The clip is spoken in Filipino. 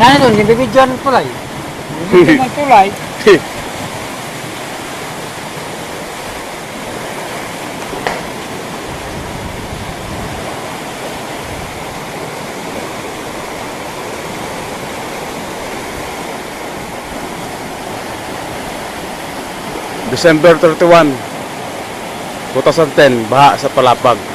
Yan doon, yung bibidyoan ng tulay. Bibidyoan ng tulay. December 31, 2010, baha sa Palapag.